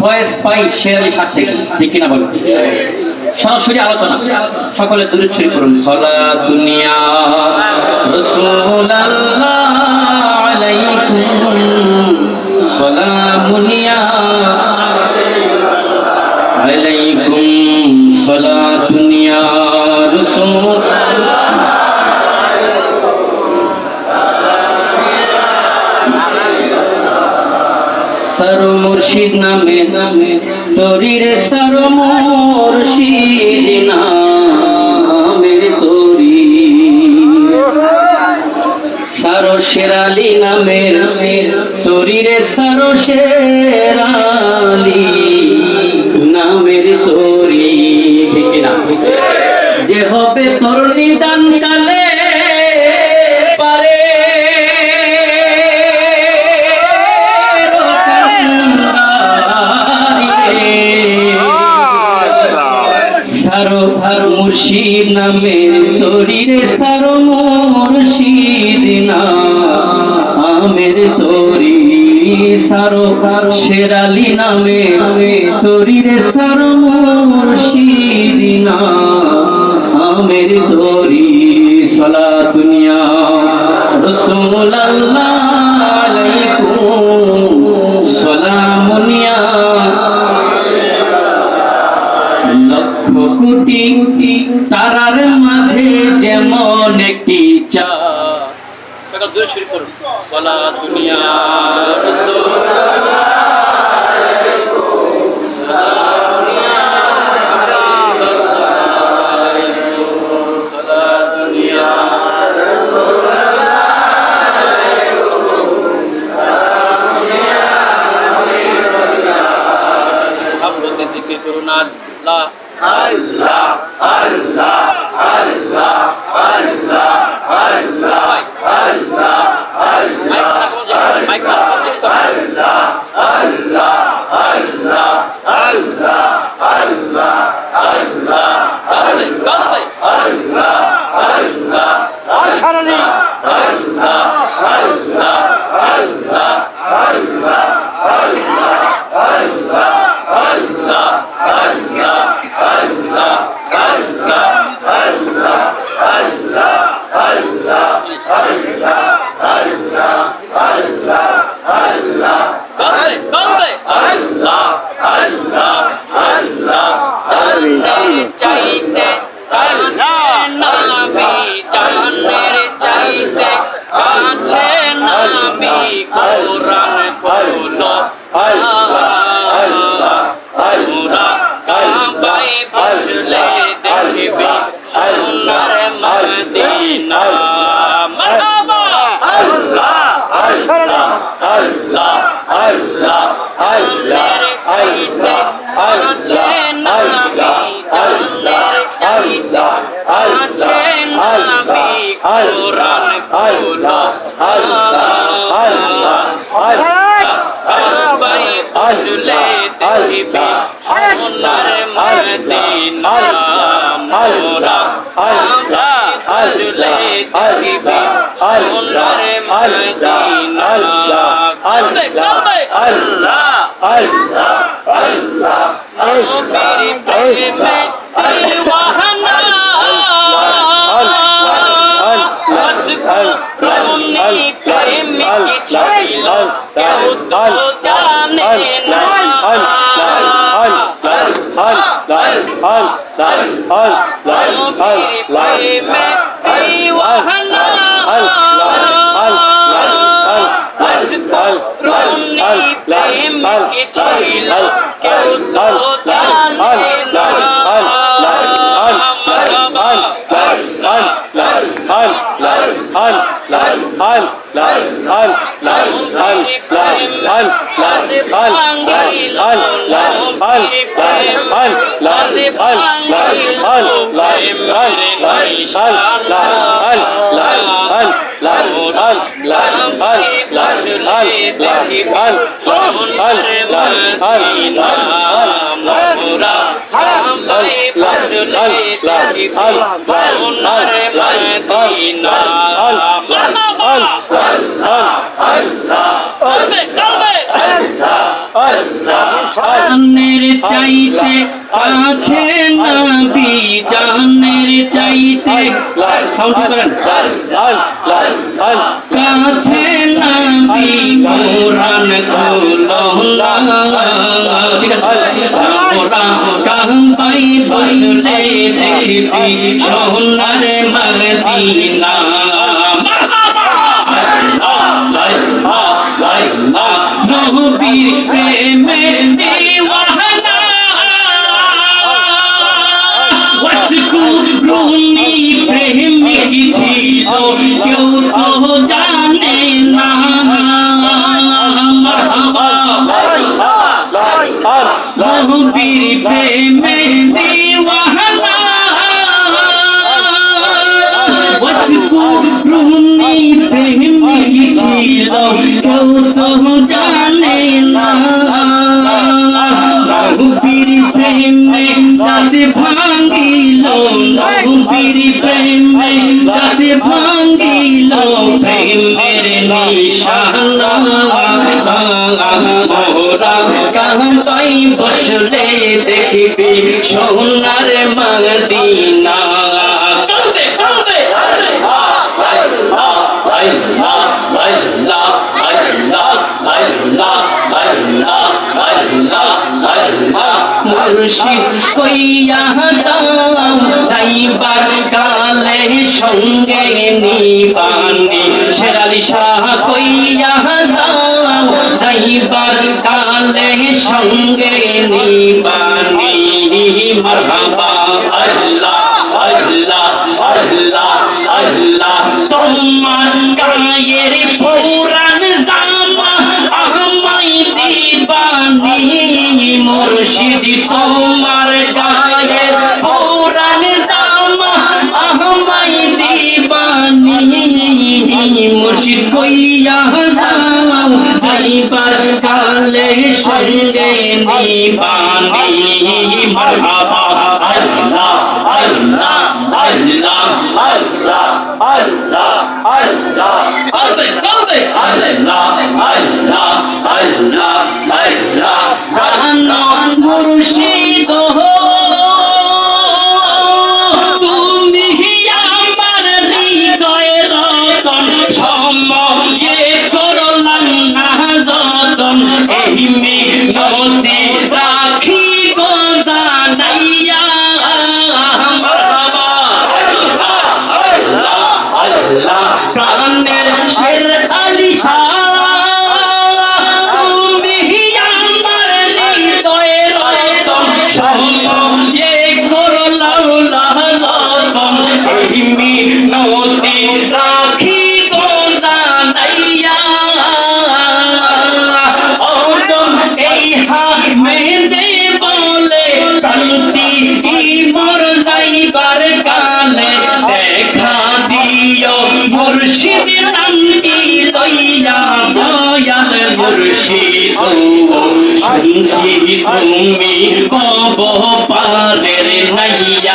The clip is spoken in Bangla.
ভয়েস পাই শেরালি শাহ থেকে, ঠিক কিনা বলো? সরাসরি আলোচনা, সকলে দুরূদ শরীফ পড়ুন। সালাতুন ইয়া রাসূলুল্লাহ আলাইকুম, সালামুন ইয়া আলাইকুম, সালাতুন ইয়া রাসূলুল্লাহ। সারো মুর্শিদ নামে তোরির সারো মুর্শিদ নামের তোরি, সারো শেরালি নামের তোরির সারো শেরালি নামের তোরি, ঠিক না? যে হবে তোর নিদান কালে পারে মুর্শিদ নামে তোরির সারো মুর্শিদ নামের তোরি, সারো শেরালি নামে তোরির সারো মুর্শিদ নামের তোরি। সালাতুন ইয়া রাসূলুল্লাহ আলাইকুম, সালামুন ইয়া লক্ষ কোটি তারার মাঝে যেমন একটি চাঁদ। সকল দুরূদ শরীফ পড়ুন। সালাতুন ইয়া রাসূলুল্লাহ আলাইকুম, সালামুন ইয়া হাবিবাল্লাহ, সালাতুন ইয়া রাসূলুল্লাহ আলাইকুম, সালামুন ইয়া হাবিবাল্লাহ। আপনাদের জিকির করুন আল্লাহ আল্লাহ আল্লাহ আল্লাহ আল্লাহ আল্লাহ আল্লাহ আল্লাহ আল্লাহ আল্লাহ আল্লাহ আল্লাহ আল্লাহ আল্লাহ আল্লাহ আল্লাহ আল্লাহ আশারানি আল্লাহ আল্লাহ আল্লাহ আল্লাহ আল্লাহ আল্লাহ আল্লাহ আল্লাহ আল্লাহ আল্লাহ আল্লাহ আল্লাহ আল্লাহ আল্লাহ আল্লাহ আল্লাহ আল্লাহ কলবে আল্লাহ আল্লাহ আল্লাহ আল্লাহ চাইতে নবী জানের চাইতে কাছে নবী কোরআন খোলো আল্লাহ আল্লাহ আল্লাহ কাবায় বসলে দেখবি সোনার মদিনা। মারহাবা আল্লাহ আল্লাহ আল্লাহ আল্লাহ আল্লাহ চাইতে আছে নবী জানের চাইতে আছে নবী কোরআন খোলো আল্লাহ আল্লাহ কাবায় বসলে দেখবি সোনার মদিনা। মোরা কাবায় বসলে দেখবি সোনার মদিনা। কলবে কলবে আল্লাহ আল্লাহ আল্লাহ নবীর প্রেমে দিওয়ানা রুনি প্রেমিক ছিল কেউ তো জানে না। নবীর প্রেমে দিওয়ানা রুনি প্রেমিক ছিল কেউ তো জানে না। জানের চাইতে কাছে নবী জানের চাইতে সাউন্ড করেন কাছে নবী কোরআন খোলো ঠিক আছে ওরা কাম্পাই বসলে দেখবি সোনার মদিনা নবীর প্রেমে দিওয়ানা ওয়াসকুরুনি প্রেমিক ছিল কেউ তো জানে না মারহাবা নবীর প্রেমে দিওয়ানা ওয়াসকুরুনি প্রেমিক ছিল কেউ তো জানে না নবীর প্রেমে দাঁত ভাঙিল নবীর প্রেমে দাঁত ভাঙিল প্রেমের নিশানা মোরা কাম্পাই বসলে দেখবি সোনার মদিনা মুর্শিদ কইয়া দাও যাইবার কালে সঙ্গে নিবানি শেরালি শাহ কইয়া দাও যাইবার কালে সঙ্গে নিবানি মারহাবা আল্লাহ আল্লাহ আল্লাহ আল্লাহ তোমার গায়ের পুরান জামা আমায় দিবানি মুর্শিদ তোমার গায়ের পুরান জামা আমায় দিবানি মুর্শিদ কইয়া যাও যাইবার কালে সঙ্গে নিবানি মারহাবা আল্লাহ আল্লাহ আল্লাহ আল্লাহ আল্লাহ আল্লাহ কলবে আল্লাহ আল্লাহ আল্লাহ আল্লাহ কানো মুর্শিদ তুমি আমার হৃদয়ের রতন সময়ে করলাম না যতন এই মিনতি রাখি গো জানাইয়া প্রাণের শের আলী তুমি আমার হৃদয়ের রতন সময়ে করলাম না যতন এই মিনতি রাখি গো জানাইয়া অতন এই হাত মেদে বলে কান্তি মোর যাইবার কালে দেখা দিও মুর্শিদ শান্তি লইয়া দয়াল মুর্শিদ শুনছি তুমি কব পারের নাইয়া